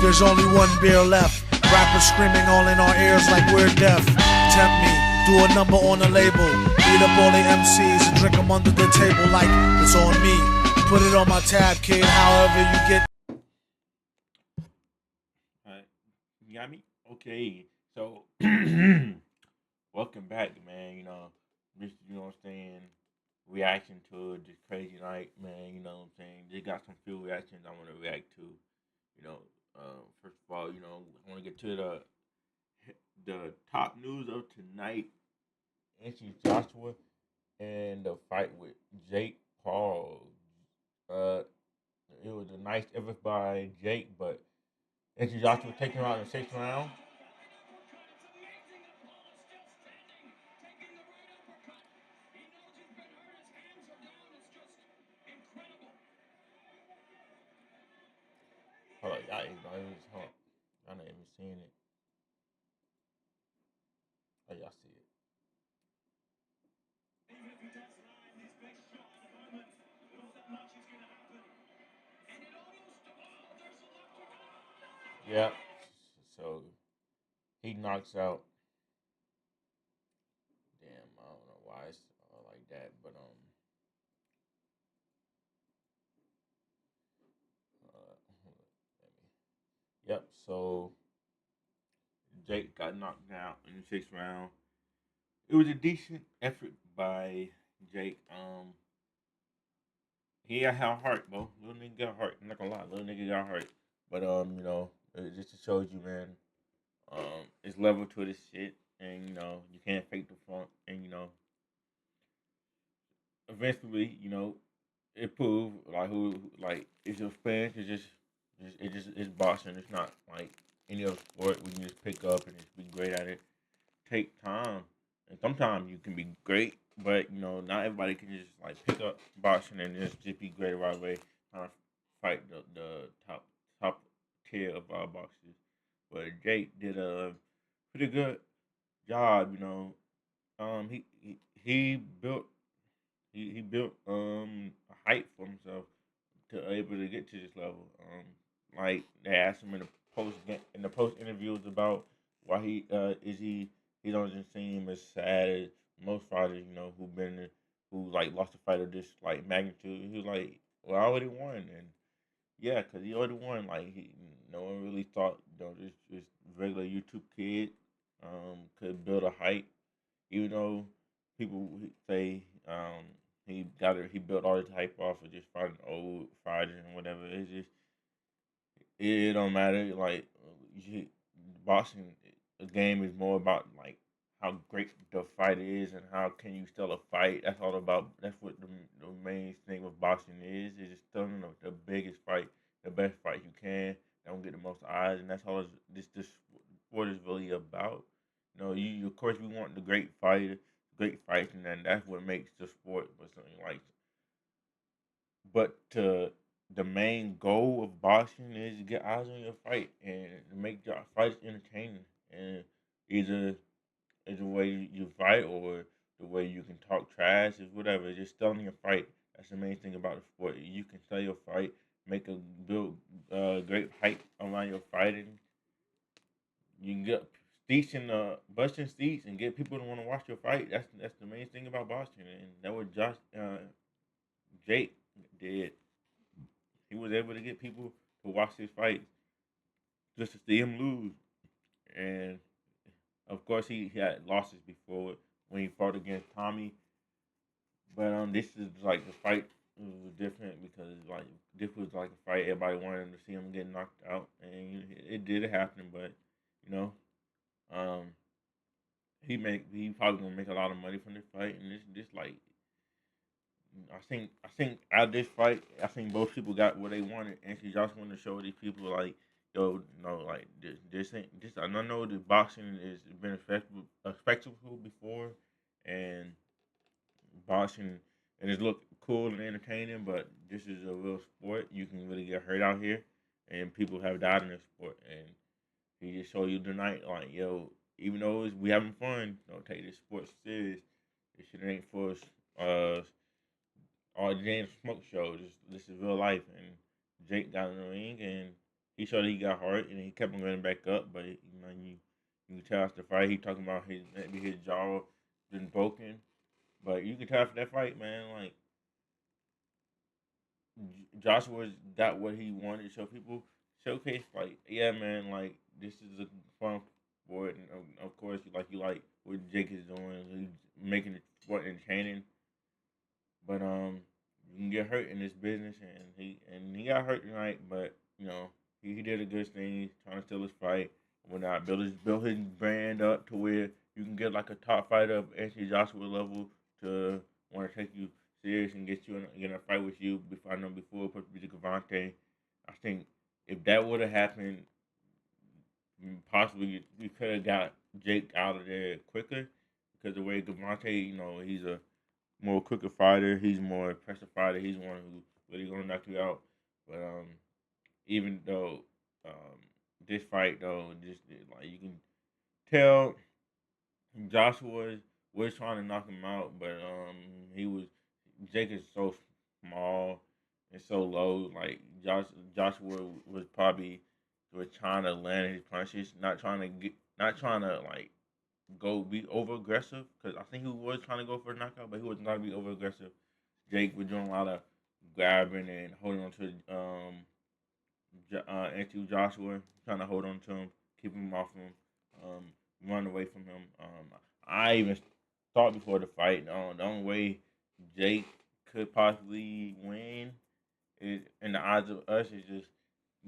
there's only one beer left. Rappers screaming all in our ears like we're deaf. Tempt me, do a number on a label. Beat up all the MCs and drink them under the table like it's on me. Put it on my tab, kid, however you get. Alright, you got me? Okay, so welcome back, man. Just what I'm saying, reaction to this crazy night, man. What I'm saying, they got some few reactions I want to react to. First of all, I want to get to the top news of tonight. Anthony Joshua and the fight with Jake Paul. Uh, it was a nice effort by Jake, but Anthony Joshua taking him out in the sixth round. Hold on, y'all not even seeing it. Oh, y'all see it. Yeah. So he knocks out. Damn, I don't know why it's like that, but yep. So Jake got knocked out in the sixth round. It was a decent effort by Jake. He got heart, bro. Little nigga got heart. I'm not gonna lie, little nigga got heart. But it just shows you, man. It's level to this shit, and you can't fake the funk, and eventually, it proved like like it's your fans. It's boxing. It's not like any other sport we can just pick up and just be great at it. Take time, and sometimes you can be great, but not everybody can just like pick up boxing and just be great right away. Trying to fight the top tier of boxers, but Jake did a pretty good job. He built he built a height for himself to able to get to this level. Like they asked him in the post interviews about why he doesn't seem as sad as most fighters who like lost a fight of this like magnitude. He was like, well, I already won, and yeah, cause he already won. Like no one really thought this regular YouTube kid could build a height, even though people say he built all his hype off of just fighting old fighters and whatever. It's just it don't matter. Like you, boxing, a game is more about like how great the fight is and how can you sell a fight. That's all about. That's what the main thing with boxing is. It's just selling the biggest fight, the best fight you can. That will get the most eyes, and that's all this sport is really about. You of course we want the great fights, and then that's what makes the sport. But something like, but the main goal of boxing is to get eyes on your fight and to make your fights entertaining. And either is the way you fight or the way you can talk trash is whatever. Just selling your fight. That's the main thing about the sport. You can sell your fight, make a build great hype around your fighting. You can get seats in the busting seats and get people to want to watch your fight. That's the main thing about boxing, and that what Jake did. He was able to get people to watch his fight just to see him lose. And of course, he had losses before when he fought against Tommy. But this is like the fight was different because like this was like a fight everybody wanted to see him get knocked out, and it did happen. But you know, um, he probably gonna make a lot of money from this fight, and this like I think out of this fight, I think both people got what they wanted, and she just wanted to show these people like, yo, no, like this ain't this. I know the boxing is been a spectacle before, and boxing and it look cool and entertaining, but this is a real sport. You can really get hurt out here, and people have died in this sport. And he just showed you tonight, like, yo, even though we having fun, don't take this sport serious. This shit ain't for us. All the damn smoke shows. This is real life. And Jake got in the ring and he showed that he got hurt and he kept on getting back up. But you can tell after the fight he talking about his maybe his jaw been broken. But you can tell after that fight, man, like Joshua got what he wanted. So people showcase like, yeah, man, like this is a fun sport, and of course, you like what Jake is doing. He's making it sport entertaining, but you can get hurt in this business, and he got hurt tonight. But he did a good thing. He's trying to steal his fight. When I build his brand up to where you can get like a top fighter of Anthony Joshua level to want to take you serious and get in a fight with you. Before I know before it supposed to be the Cavante. I think if that would have happened, possibly we could have got Jake out of there quicker because the way Cavante, he's a more quicker fighter. He's more impressive fighter. He's one who really gonna knock you out. But even though this fight though, just like you can tell Joshua was trying to knock him out, but he was Jake is so small and so low. Like Joshua was probably was trying to land his punches, not trying to like go be over aggressive because I think he was trying to go for a knockout, but he was not to be over aggressive. Jake was doing a lot of grabbing and holding on to into Joshua, trying to hold on to him, keep him off him, run away from him. I even thought before the fight, the only way Jake could possibly win is, in the eyes of us, is just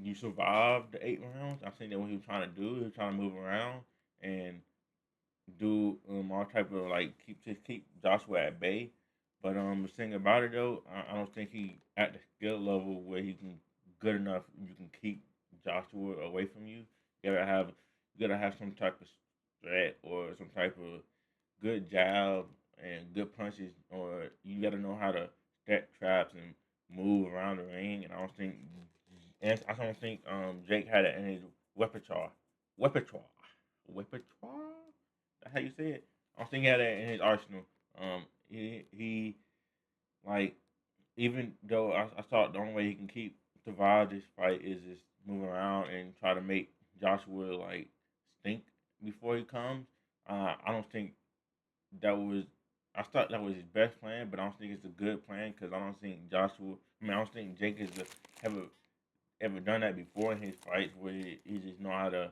you survive the 8 rounds. I think that what he was trying to do, he was trying to move around and do all type of like keep Joshua at bay. But the thing about it though, I don't think he at the skill level where he can good enough. You can keep Joshua away from you. You gotta have some type of threat or some type of good jab and good punches, or you gotta know how to set traps and move around the ring. And I don't think Jake had it in his repertoire. Repertoire. Repertoire. That's how you say it. I don't think he had that in his arsenal. He like even though I thought the only way he can keep survive this fight is just move around and try to make Joshua like stink before he comes. I don't think that was. I thought that was his best plan, but I don't think it's a good plan because I don't think Joshua. I don't think Jake has ever done that before in his fights where he just know how to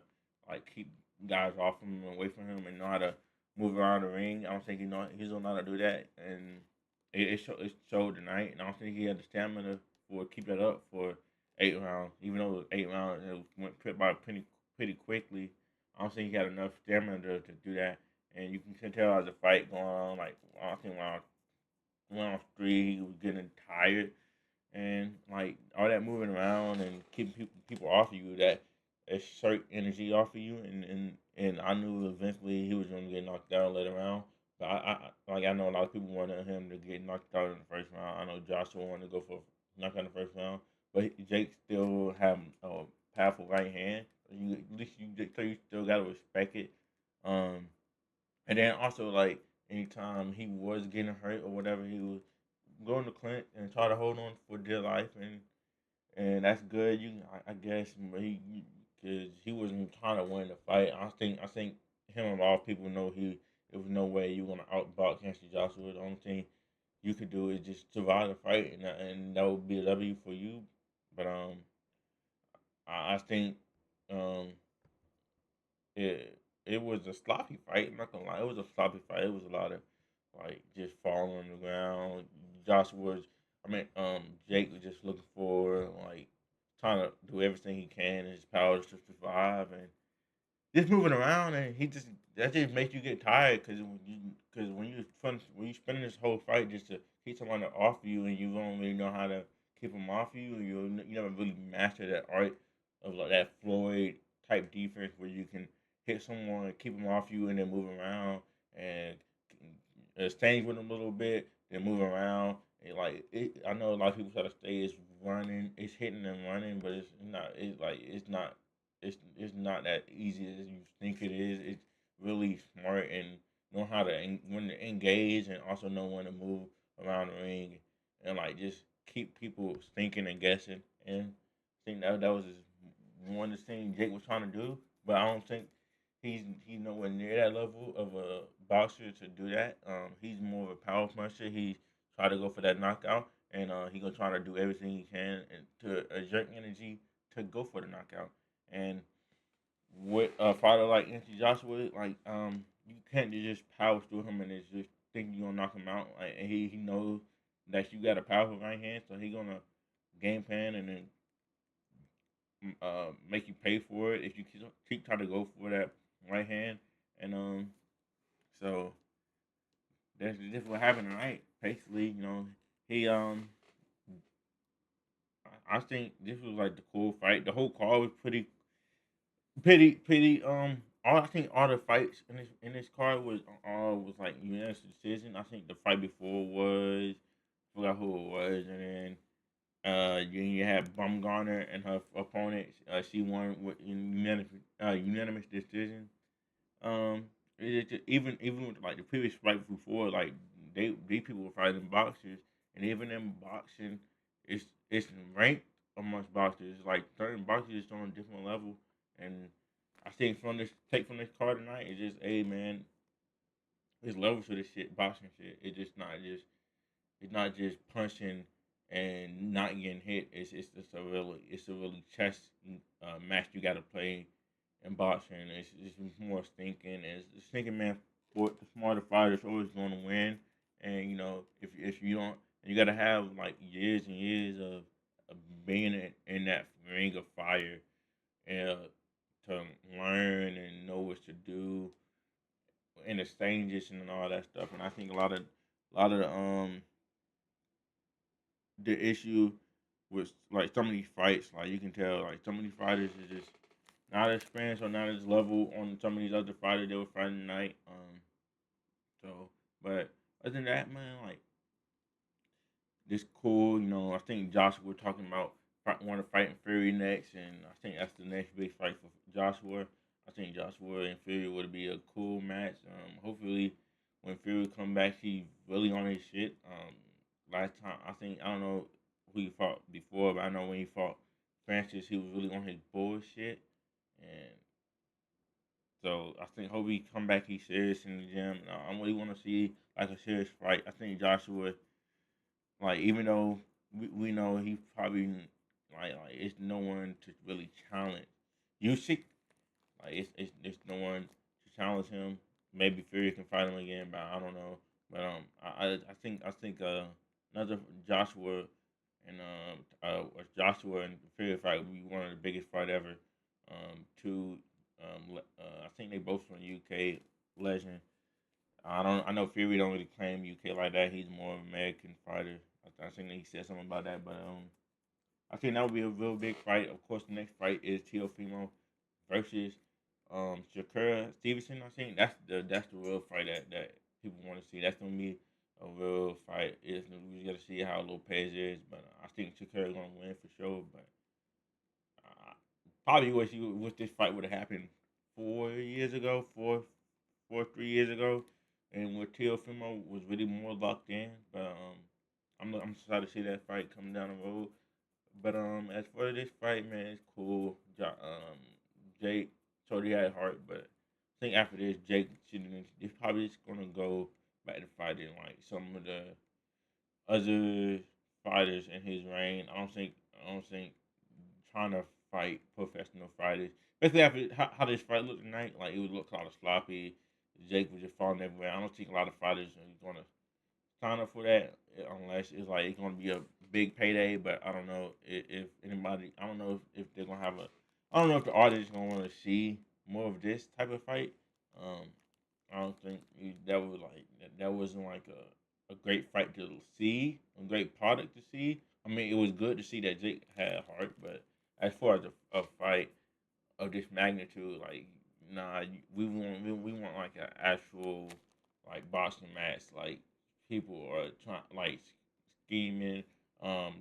like keep guys off him and away from him and know how to move around the ring. I don't think he's don't know how to do that, and it showed tonight. And I don't think he had the stamina for keep that up for 8 rounds. Even though it was 8 rounds, it went by pretty quickly. I don't think he had enough stamina to do that. And you can tell as the fight going on, like I think round three, he was getting tired and like all that moving around and keeping people off of you, that exert energy off of you, and I knew eventually he was going to get knocked down later round. But I know a lot of people wanted him to get knocked out in the first round. I know Joshua wanted to go for knockout in the first round, but Jake still have a powerful right hand. At least you still gotta respect it. Um, and then also like anytime he was getting hurt or whatever, he was going to Clint and try to hold on for dear life, and that's good. I guess, but because he wasn't trying to win the fight. I think him and a lot of people know there was no way you were gonna outbox Anthony Joshua. The only thing you could do is just survive the fight, and that would be a W for you. But I think um it was a sloppy fight. I'm not gonna lie, it was a sloppy fight. It was a lot of like just falling on the ground. Joshua was, Jake was just looking for like trying to do everything he can in his powers to survive and just moving around, and he just that just makes you get tired because when you spending this whole fight just to keep someone off you and you don't really know how to keep them off you, you never really master that art of like that Floyd type defense where you can hit someone, keep them off you, and then move around and exchange with them a little bit, then move around. And like I know a lot of people try to stay is running, it's hitting and running, but it's not. It's like it's not that easy as you think it is. It's really smart and know how to when to engage and also know when to move around the ring and like just keep people thinking and guessing. And I think that was his one of the things Jake was trying to do, but I don't think he's nowhere near that level of a boxer to do that. He's more of a power puncher. He try to go for that knockout, and he gonna try to do everything he can and to exert energy to go for the knockout. And with a fighter like Anthony Joshua, like you can't just power through him and just think you're gonna knock him out. Like and he knows that you got a powerful right hand, so he gonna game plan and then make you pay for it if you keep trying to go for that right hand. And so that's what happened tonight. Basically, he I think this was like the cool fight. The whole card was pretty. All I think all the fights in this card was all was like unanimous decision. I think the fight before was forgot who it was, and then you had Bumgarner and her opponent. She won with unanimous decision. Um, even with like the previous fight before, like these people were fighting boxers, and even in boxing, it's ranked amongst boxers. It's like certain boxers is on a different level, and I think from this card tonight is just a man. There's levels to this shit, boxing shit. It's not just punching and not getting hit. It's a really chess match you got to play in boxing. It's more thinking. It's the thinking man. For the smarter fighters always going to win. And if you don't, you got to have like years and years of being in that ring of fire and to learn and know what to do in the stages and all that stuff. And I think a lot of the issue with like some of these fights, like you can tell, like some of these fighters is just not as experienced or not as level on some of these other fighters they were fighting tonight. So, but other than that, man, like this cool. I think Joshua we're talking about want to fight in Fury next, and I think that's the next big fight for Joshua. I think Joshua and Fury would be a cool match. Hopefully, when Fury come back, he really on his shit. Last time I don't know who he fought before, but I know when he fought Francis, he was really on his bullshit, and so I think hope he come back. He's serious in the gym. I really want to see like a serious fight. I think Joshua, like even though we know he probably like it's no one to really challenge Usyk. Like it's no one to challenge him. Maybe Fury can fight him again, but I don't know. But I think another Joshua and Joshua and Fury fight would be one of the biggest fight ever. Two, I think they both from UK legend. I know Fury don't really claim UK like that. He's more of an American fighter. I think he said something about that, but I think that would be a real big fight. Of course, the next fight is Teofimo versus Shakira Stevenson. I think that's the real fight that people want to see. That's gonna be a real fight. We got to see how Lopez is, but I think Shakira gonna win for sure. But uh, probably wish this fight would have happened 4 years ago, 3 years ago, and where Teofimo was really more locked in. But I'm excited to see that fight coming down the road. But as for this fight, man, it's cool. Jake totally had heart, but I think after this, Jake should he's probably just gonna go back to fighting like some of the other fighters in his reign. I don't think trying to fight professional fighters, especially after how this fight looked tonight, like it would look kind of sloppy. Jake was just falling everywhere. I don't think a lot of fighters are gonna sign up for that unless it's like it's gonna be a big payday. But I don't know if anybody. I don't know if they're gonna have a. I don't know if the audience gonna want to see more of this type of fight. Um, I don't think that was like that wasn't like a great fight to see, a great product to see. I mean, it was good to see that Jake had heart, but as far as a fight of this magnitude, like nah, we want like an actual like boxing match. Like people are trying like scheming.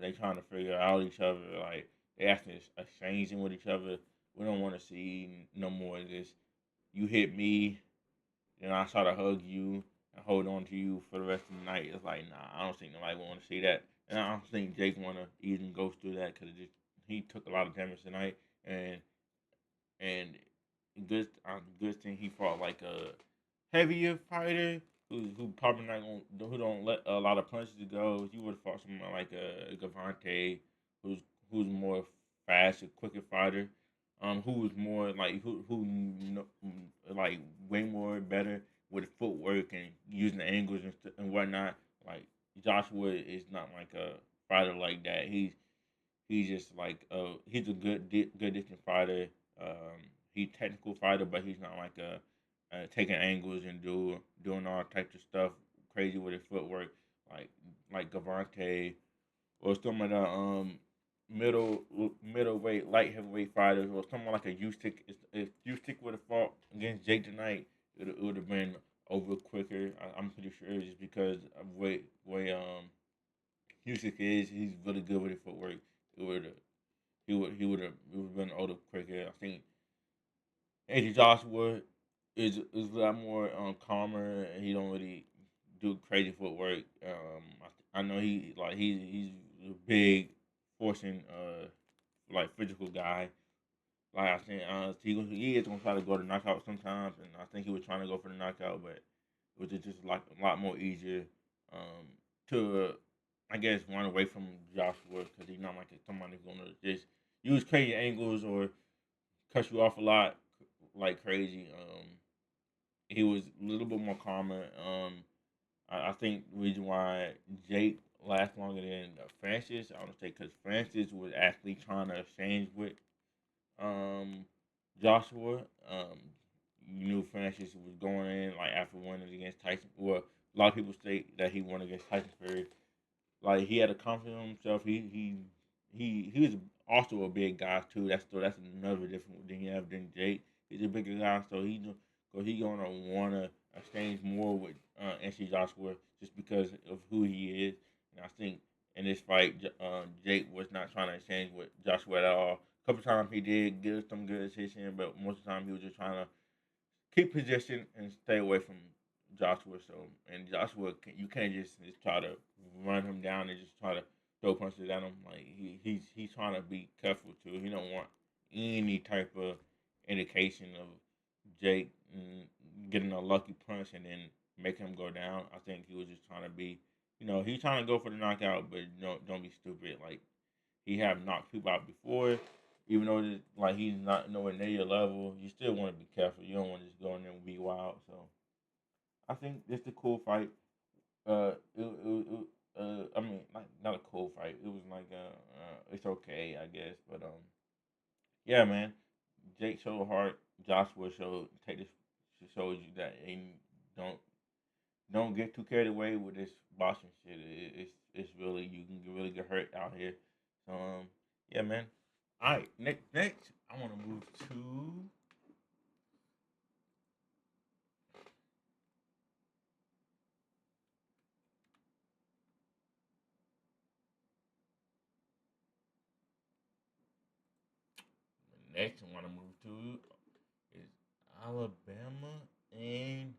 They trying to figure out each other. Like they actually exchanging with each other. We don't want to see no more of this. You hit me, then I try to hug you and hold on to you for the rest of the night. It's like nah, I don't think nobody want to see that, and I don't think Jake want to even go through that because he took a lot of damage tonight, and good thing he fought like a heavier fighter who probably not gonna who don't let a lot of punches go. If you would have fought someone like a Gavante, who's who's more faster, quicker fighter, who was more like like way more better with footwork and using the angles and whatnot. Like Joshua is not like a fighter like that. He's just like he's a good distance fighter. He's technical fighter, but he's not like taking angles and doing all types of stuff crazy with his footwork like like Gavante or some of the middle middleweight light heavyweight fighters or someone like a Usyk. If Usyk would have fought against Jake tonight, it would have been over quicker. I'm pretty sure just because of way Usyk is. He's really good with his footwork. It would he would have been older quicker. I think AJ Joshua is a lot more calmer. And he don't really do crazy footwork. I know he's a big forcing like physical guy. Like I think he is gonna try to go to knockout sometimes, and I think he was trying to go for the knockout, but it was just like a lot more easier to I guess run away from Joshua because he's not like somebody who's gonna just use crazy angles or cut you off a lot like crazy. He was a little bit more calmer. I think the reason why Jake lasts longer than Francis, I would say, because Francis was actually trying to exchange with um, Joshua. You knew Francis was going in like after winning against Tyson. Well, a lot of people say that he won against Tyson Fury. Like he had a confidence in himself. He was also a big guy too. That's another different thing you have than Jake. He's a bigger guy, so he gonna wanna exchange more with NC Joshua just because of who he is. And I think in this fight, Jake was not trying to exchange with Joshua at all. A couple times he did get some good hits in, but most of the time he was just trying to keep position and stay away from Joshua. So and Joshua, you can't just try to run him down and just try to throw punches at him. Like he's trying to be careful too. He don't want any type of indication of Jake getting a lucky punch and then make him go down. I think he was just trying to be, he's trying to go for the knockout, but don't be stupid. Like he have knocked people out before, even though like he's not nowhere near your level. You still want to be careful. You don't want to just go in there and be wild. So I think it's a cool fight. I mean, like not a cool fight. It was like it's okay, I guess. But yeah, man. Jake showed heart. Joshua showed take this shows you that and don't don't get too carried away with this boxing shit. It's really you can really get hurt out here. So yeah, man. All right, next I want to move to next I want to move to is Alabama and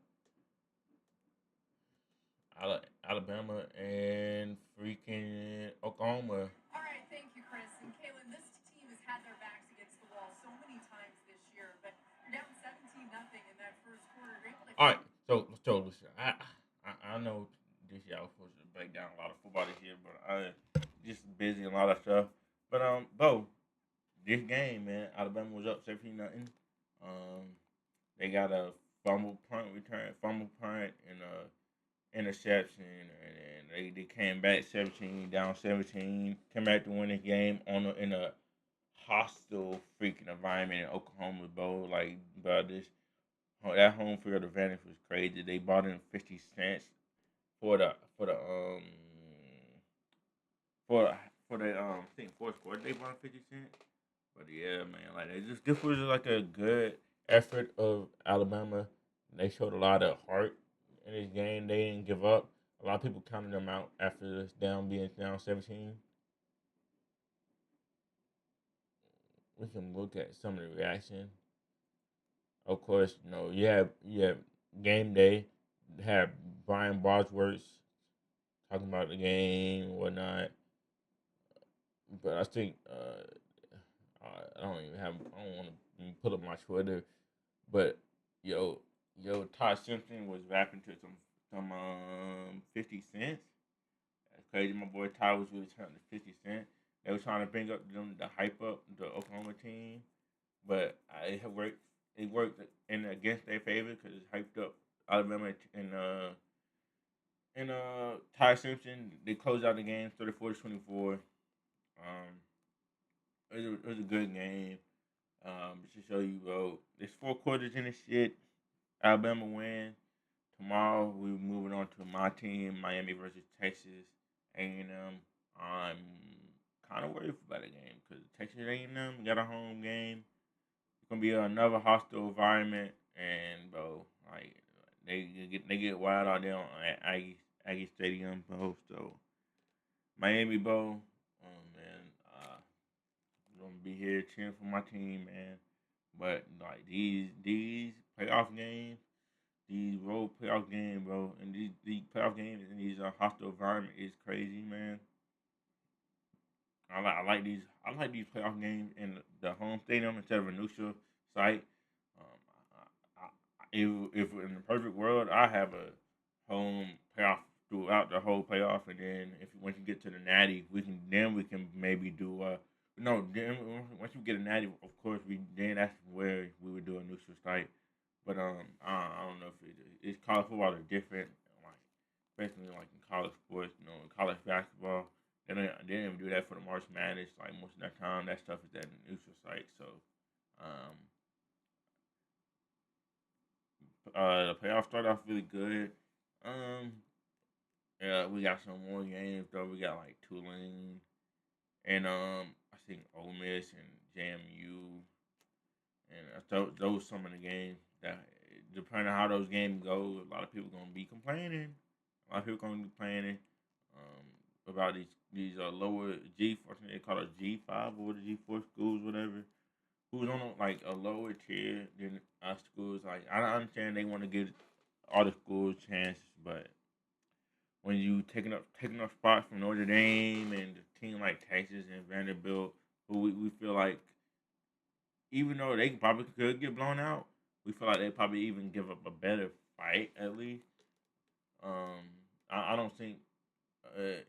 Alabama and freaking Oklahoma. All right, thank you, Chris. And Kaylin, this team has had their backs against the wall so many times this year, but you're down 17-0 in that first quarter. You're able to All come. right, so listen, I know this year I was supposed to break down a lot of football this year, but I just busy and a lot of stuff. But Bo, this game, man, Alabama was up 17-0. Um, they got a fumble punt, and a interception, and they came back 17 down 17, came back to win the game in a hostile freaking environment in Oklahoma Bowl. Like, but that home field advantage was crazy. They bought in 50 cents for for the I think fourth quarter they bought 50 cents. But yeah, man, like this was like a good effort of Alabama. They showed a lot of heart in this game. They didn't give up. A lot of people counted them out after this being down 17. We can look at some of the reaction. Of course, you have game day. Have Brian Bosworth talking about the game and whatnot. But I think I don't want to pull up my Twitter, But Todd Simpson was rapping to some 50 Cent. That's crazy. My boy Todd was really trying to 50 Cent. They were trying to bring up them to hype up the Oklahoma team, but it worked. It worked in against their favor because it hyped up Alabama and Ty Simpson. They closed out the game 34-24. It was a good game. To show you, bro, there's 4 quarters in this shit. Alabama win. Tomorrow we're moving on to my team, Miami versus Texas A&M. I'm kind of worried about the game because Texas A&M got a home game. It's gonna be another hostile environment, and bro, like they get wild out there on Aggie Stadium, bro. So Miami, bro, man, gonna be here cheering for my team, man. But like these playoff games, these road playoff games, bro, and these playoff games in these hostile environment is crazy, man. I like these playoff games in the home stadium instead of a neutral site. If in the perfect world, I have a home playoff throughout the whole playoff, and then if once you get to the natty, we can maybe do no. Then once you get a natty, of course that's where we would do a neutral site. But I don't know if it's college football is different, like especially like in college sports, in college basketball. They don't even do that for the March Madness. Like most of that time, that stuff is at the neutral site. So, um, the playoffs started off really good. Um, yeah, we got some more games though. We got like Tulane and I think Ole Miss and JMU, and those some of the games that depending on how those games go, a lot of people gonna be complaining. A lot of people gonna be complaining about these lower G4. I think they call it G5 or the G4 schools, whatever. Who's on like a lower tier than our schools? Like I don't understand they want to give all the schools chances, but when you taking up spots from Notre Dame and a team like Texas and Vanderbilt, who we feel like even though they probably could get blown out, we feel like they probably even give up a better fight at least. I don't think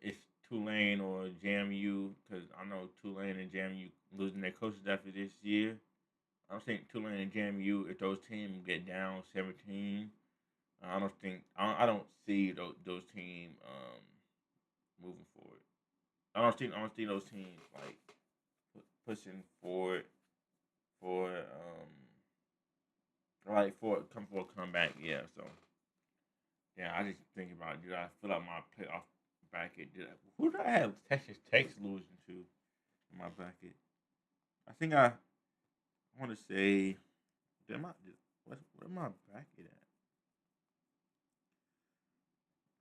it's Tulane or JMU because I know Tulane and JMU losing their coaches after this year. I don't think Tulane and JMU if those teams get down 17. I don't see those teams moving forward. I don't see those teams like pushing forward for like for a comeback. Yeah, so yeah, I just think about did I fill out my playoff bracket? Who did I have Texas Tech losing to in my bracket? I think I want to say, damn, where my bracket at?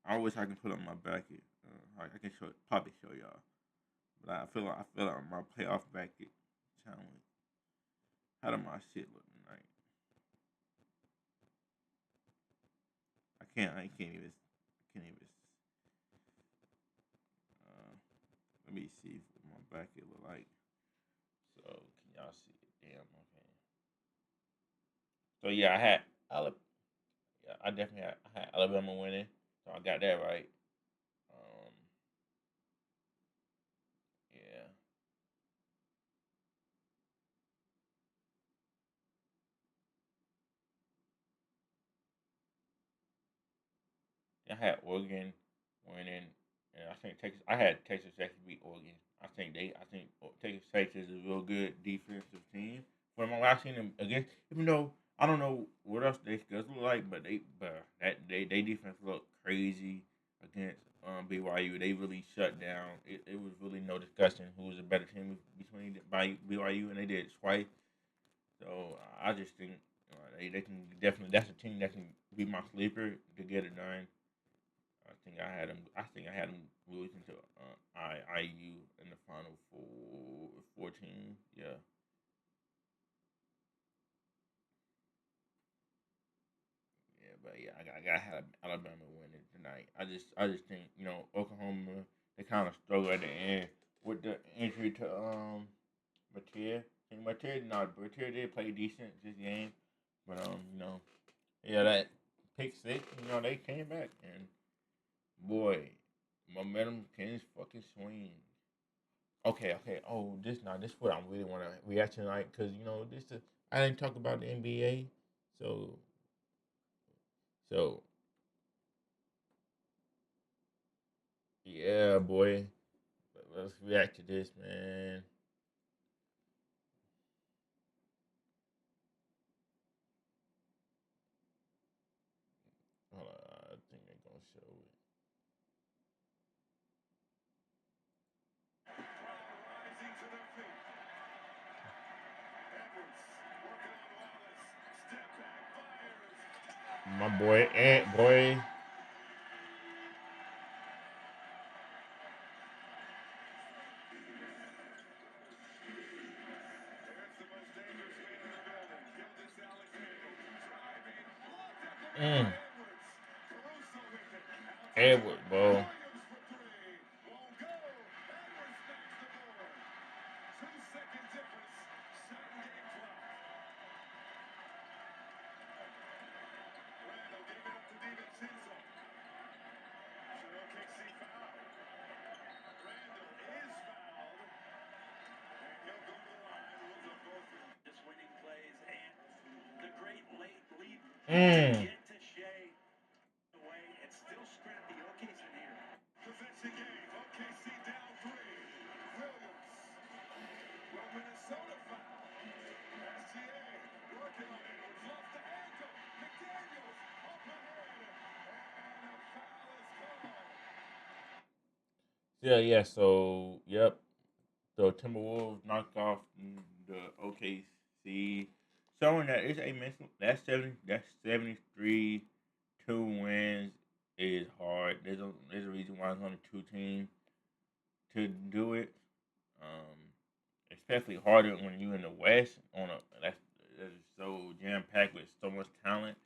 I wish I can put up my bracket. I can probably show y'all, but I feel like my playoff bracket challenge. How do my shit look tonight? I can't even. Uh, Let me see what my bracket look like. So can y'all see it? Damn. Okay. So yeah, I had Alabama. Yeah, I had Alabama winning. So I got that right. Um, yeah. I had Oregon winning, and I think Texas. I had Texas actually beat Oregon. I think Texas Texas is a real good defensive team. From what I've seen them against, even though I don't know what else they schedule like, but they defense looked crazy against BYU. They really shut down. It was really no discussion who was a better team between BYU, and they did it twice. So I just think they can definitely. That's a team that can be my sleeper to get it done. I think I had them losing to IU in the final 14. Yeah, yeah, but yeah, I got had Alabama winning tonight. I just think Oklahoma they kind of struggled at the end with the injury to Mateer. And Mateer did play decent this game, But yeah, that pick six, they came back and boy, momentum can fucking swing. Okay. Oh, this what I really want to react tonight because I didn't talk about the NBA, so yeah, boy. Let's react to this, man. Hold on, I think they're gonna show it. My boy, Ant, boy. Mm. Edward, bro. Mm. Yeah. So, yep. The Timberwolves knocked off the OKC, showing that it's a mental. That's 73 2 wins is hard. There's a reason why it's only two teams to do it. Um, Especially harder when you in the West that's so jam packed with so much talent.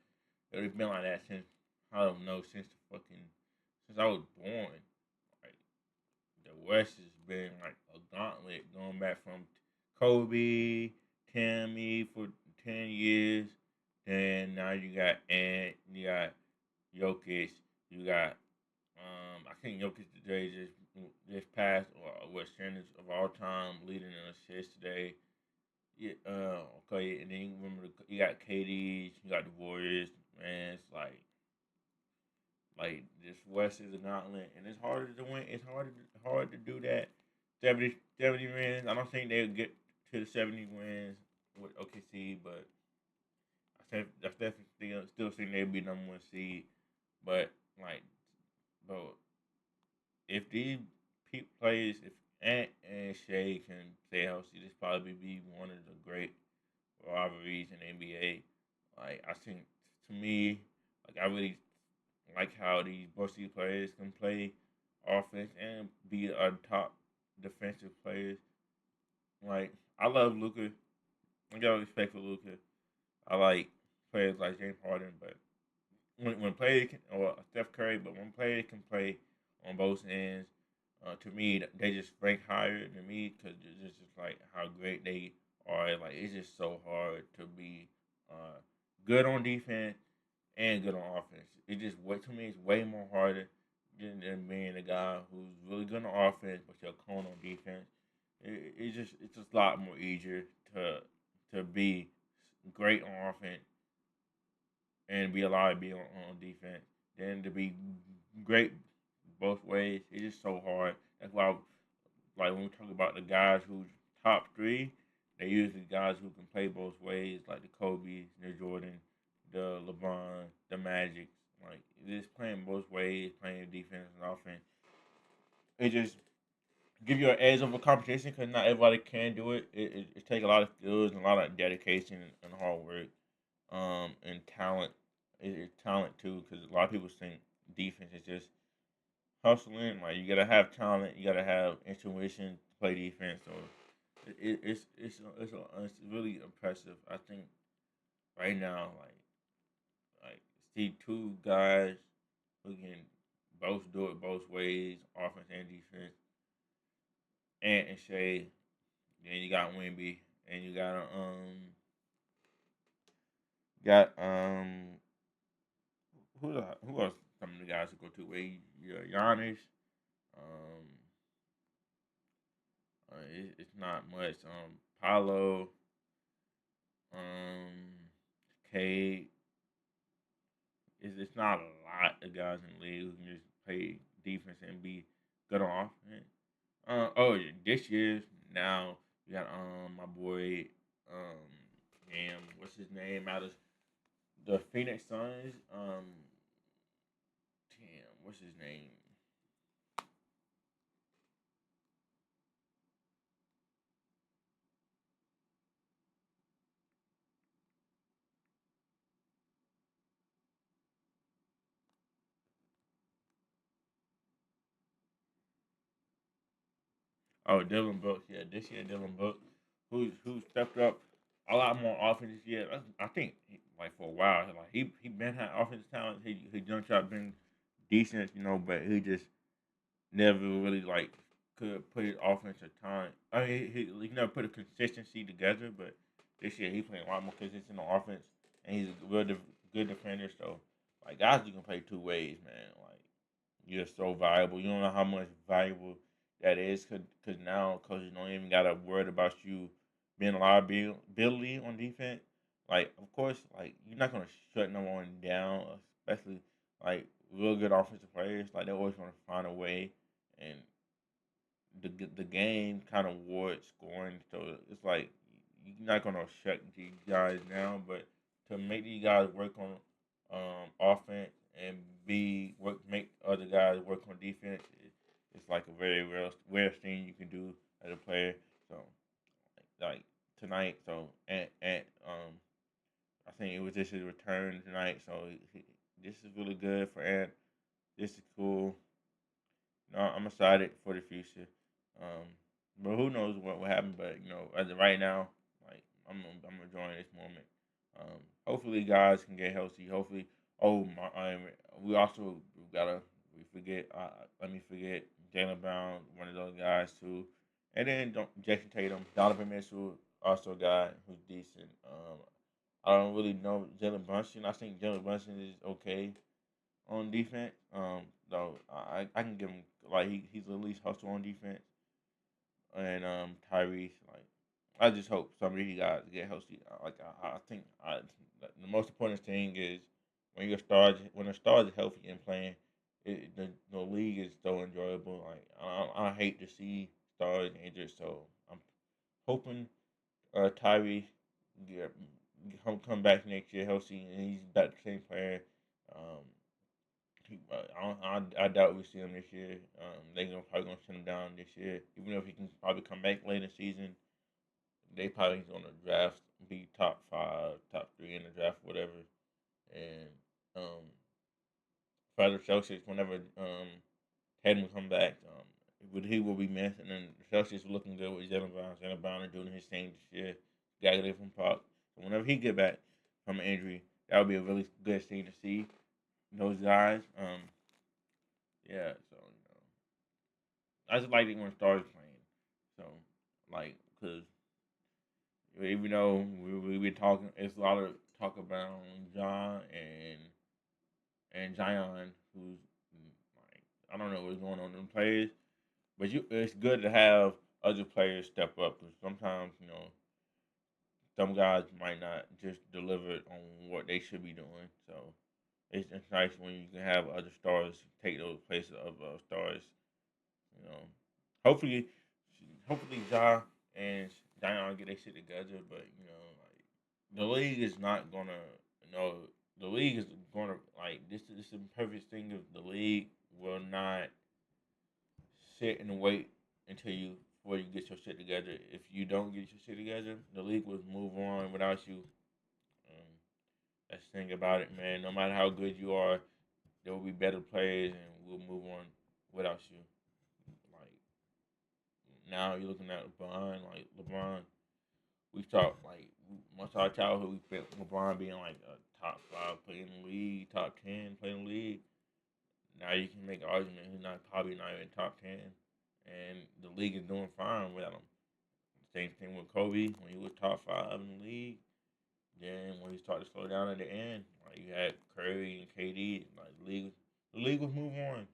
It's been like that since I don't know since I was born. Like the West has been like a gauntlet going back from Kobe, Timmy for 10 years. Then now you got Ant, you got Jokic, you got I think Jokic today just passed what standards of all time leading in assists today. Yeah, okay, and then you remember you got KD, you got the Warriors, man. It's like this West is a gauntlet, and it's harder to win. It's hard to do that. 70 wins. I don't think they'll get to the 70 wins with OKC, but I definitely still think they'll be number one seed. But like, bro, if these plays, if Ant and Shea can stay healthy, this probably be one of the great rivalries in the NBA. Like I think to me, like I really like how both these players can play offense and be a top defensive players. Like I love Luka. I got respect for Luka. I like players like James Harden, but when players can, or Steph Curry, but when players can play on both ends, to me they just rank higher than me because it's just like how great they are. Like it's just so hard to be uh, good on defense and good on offense. It just to me it's way more harder than being a guy who's really good on offense but you're cone on defense. It's just a lot more easier to be great on offense and be allowed to be on defense than to be great both ways. It's just so hard. That's why like when we talk about the guys who's top three, they usually guys who can play both ways, like the Kobe, the Jordan, the LeBron, the Magic. Like just playing both ways, playing defense and offense. It just give you an edge over competition because not everybody can do it. It takes a lot of skills and a lot of dedication and hard work, and talent. It's talent too because a lot of people think defense is just hustling. Like you gotta have talent, you gotta have intuition to play defense. So it's really impressive. I think right now, like see two guys who can both do it both ways, offense and defense. Ant and Shay. Then you got Wimby, and you got Got who else? Some of the guys to go to. Where Giannis. Um, it's not much. Paulo. Um, Cade. It's not a lot of guys in the league who can just play defense and be good on offense. Oh yeah, this year now you got my boy damn what's his name out of the Phoenix Suns damn what's his name. Oh, Dylan Brooks. Yeah, this year Dylan Brooks, who stepped up a lot more offense this year. I think like for a while, like he been had offensive talent. He jumped shot been decent, but he just never really like could put his offensive time. I mean, he never put a consistency together. But this year he playing a lot more consistent on offense, and he's a real good defender. So like guys, you can play two ways, man. Like you're so valuable. You don't know how much valuable that is, cause now coaches don't even gotta worry about you being a liability on defense. Like, of course, like you're not gonna shut no one down, especially like real good offensive players. Like they always gonna find a way, and the game kind of warrants scoring. So it's like you're not gonna shut these guys down, but to make these guys work on offense and be work make other guys work on defense, it's like a very rare thing you can do as a player. So like tonight, so and I think it was just his return tonight. So this is really good for Ant. This is cool. No, I'm excited for the future. Um, but who knows what will happen? But as of right now, like I'm enjoying this moment. Hopefully, guys can get healthy. Hopefully, oh my, we also gotta we forget. Let me forget Jalen Brown, one of those guys too, and then Jason Tatum, Donovan Mitchell, also a guy who's decent. I don't really know Jalen Brunson. I think Jalen Brunson is okay on defense. Though I can give him like he's at least hustle on defense, and Tyrese like I just hope some of these guys get healthy. Like I think the most important thing is when a star is healthy and playing, the league is so enjoyable. Like I hate to see stars injured, so I'm hoping Tyrese get, come back next year healthy and he's back the same player. Um, I doubt we see him this year. They gonna probably gonna send him down this year, even if he can probably come back late in the season. They probably gonna draft be top 5, top 3 in the draft, whatever. And um, for the Celtics, whenever Tatum come back, he will be missed. And then the Celtics are looking good with Jalen Brown. Jalen Brown are doing his thing this year. Got to from Pop. So whenever he get back from an injury, that would be a really good thing to see those guys. Yeah, so I just like it when stars playing. So like, cause even though we been talking, it's a lot of talk about John and Zion, who's like I don't know what's going on in them players, but it's good to have other players step up because sometimes some guys might not just deliver on what they should be doing. So it's nice when you can have other stars take those places of stars. You know, hopefully, hopefully, Ja and Zion get their shit together. But like the league is not gonna, the league is gonna like this is the perfect thing. Of the league will not sit and wait until you before you get your shit together. If you don't get your shit together, the league will move on without you. Um, that's the thing about it, man. No matter how good you are, there will be better players, and we'll move on without you. Like now, you're looking at LeBron. Like LeBron, we thought like much of our childhood, we felt LeBron being like a top 5 player in the league, top 10 player in the league. Now you can make an argument he's not probably not even top 10, and the league is doing fine without him. Same thing with Kobe when he was top 5 in the league. Then when he started to slow down at the end, like you had Curry and KD, like the league was moving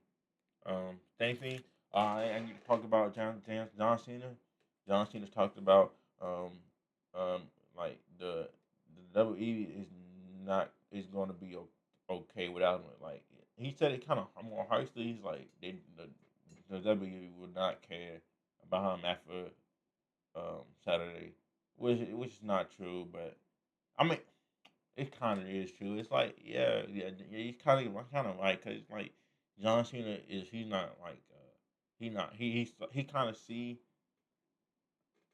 on. Same thing. I need to talk about John Cena. John Cena's talked about um, um, like the WWE is going to be okay without him. Like he said, it kind of more harshly. He's like the WWE would not care about him after Saturday, which is not true. But I mean, it kind of is true. It's like yeah. He's kind of right because like John Cena is he's not like he kind of see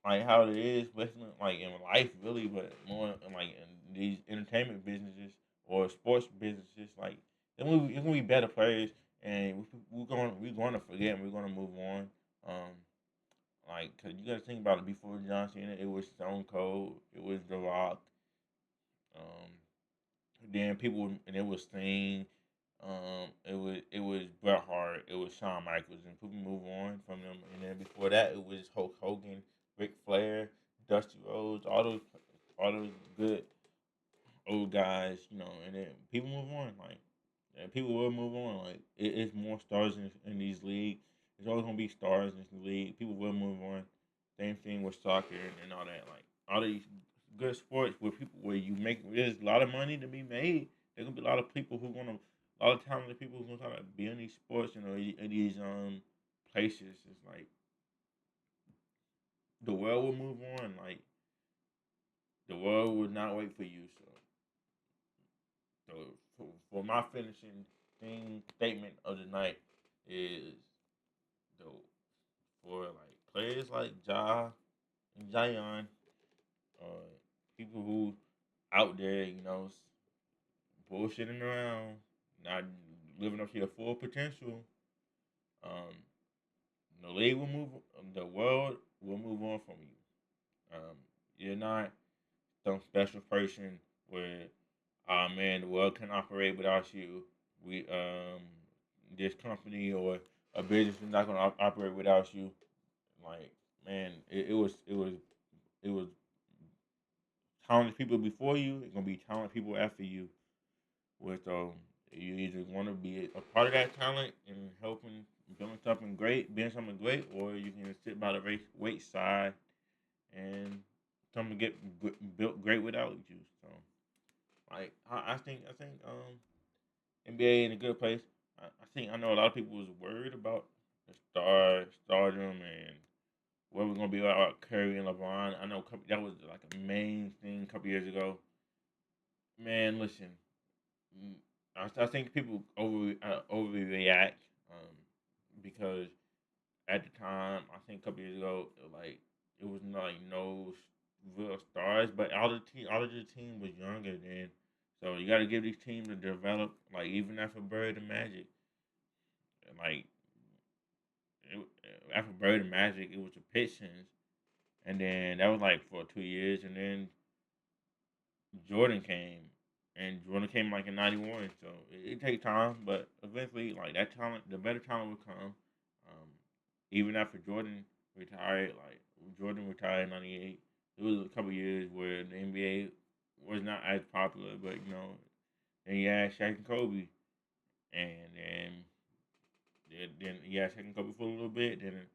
like how it is, especially like in life really, but more in, like in these entertainment businesses or sports businesses. Like it's gonna be better players, and we're going to forget and we're going to move on. Um, like, cause you got to think about it. Before John Cena, it was Stone Cold, it was The Rock. Um, then people and it was Sting. It was Bret Hart. It was Shawn Michaels, and people move on from them. And then before that, it was Hulk Hogan, Ric Flair, Dusty Rhodes, all those good old guys, And then people move on, like, and people will move on. Like, it's more stars in these leagues. There's always gonna be stars in this league. People will move on. Same thing with soccer and all that. Like all these good sports where you make there's a lot of money to be made. There's gonna be a lot of people a lot of talented people who's gonna try to be in these sports, in these places. It's like the world will move on. Like the world will not wait for you. So for my finishing statement of the night is the for like players like Ja and Zion, uh, people who out there, bullshitting around, not living up to your full potential. Um, the league will move, the world will move on from you. You're not some special person where, ah man, the world can operate without you. We this company or a business is not going to operate without you. Like man, it was talented people before you. It's gonna be talented people after you. With you either want to be a part of that talent and helping building something great, or you can sit by the weight side and something built great without you. So, like, I think NBA in a good place. I think I know a lot of people was worried about the stardom and what we're gonna be about Curry and LeBron. I know that was like a main thing a couple years ago. Man, listen, mm, I think people overreact because at the time, I think a couple years ago, like it was not like no real stars, but all of the team was younger then, so you got to give these teams to develop. Like even after Bird and Magic, like it, after Bird and Magic, it was the Pistons, and then that was like for 2 years, and then Jordan came, and Jordan came like in '91. So it take time, but eventually, like that talent, the better talent will come. Um, Even after Jordan retired, like Jordan retired in '98, there was a couple years where the NBA was not as popular, but then you had Shaq and Kobe, and then you had Shaq and Kobe for a little bit, then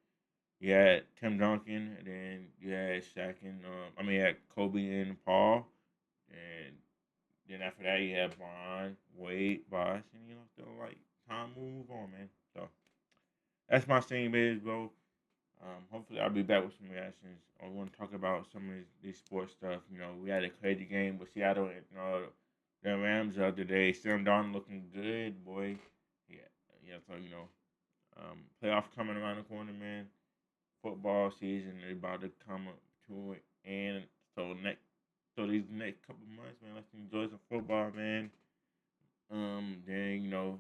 you had Tim Duncan, and then you had Shaq and you had Kobe and Paul, and then after that, you have Bron, Wade, Bosh, and still like time will move on, man. So that's my thing, biz, bro. Hopefully, I'll be back with some reactions. I want to talk about some of these sports stuff. We had a crazy game with Seattle and the Rams the other day. Sam Darnold looking good, boy. Yeah, yeah. So playoff coming around the corner, man. Football season is about to come up to it, and so these next couple months, man, let's enjoy some football, man. Then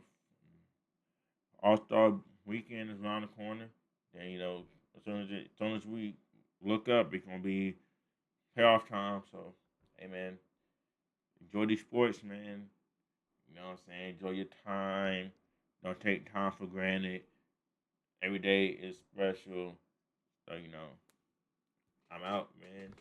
All Star Weekend is around the corner. Then as soon as we look up, it's gonna be playoff time. So, hey, man, enjoy these sports, man. You know what I'm saying? Enjoy your time. Don't take time for granted. Every day is special. So I'm out, man.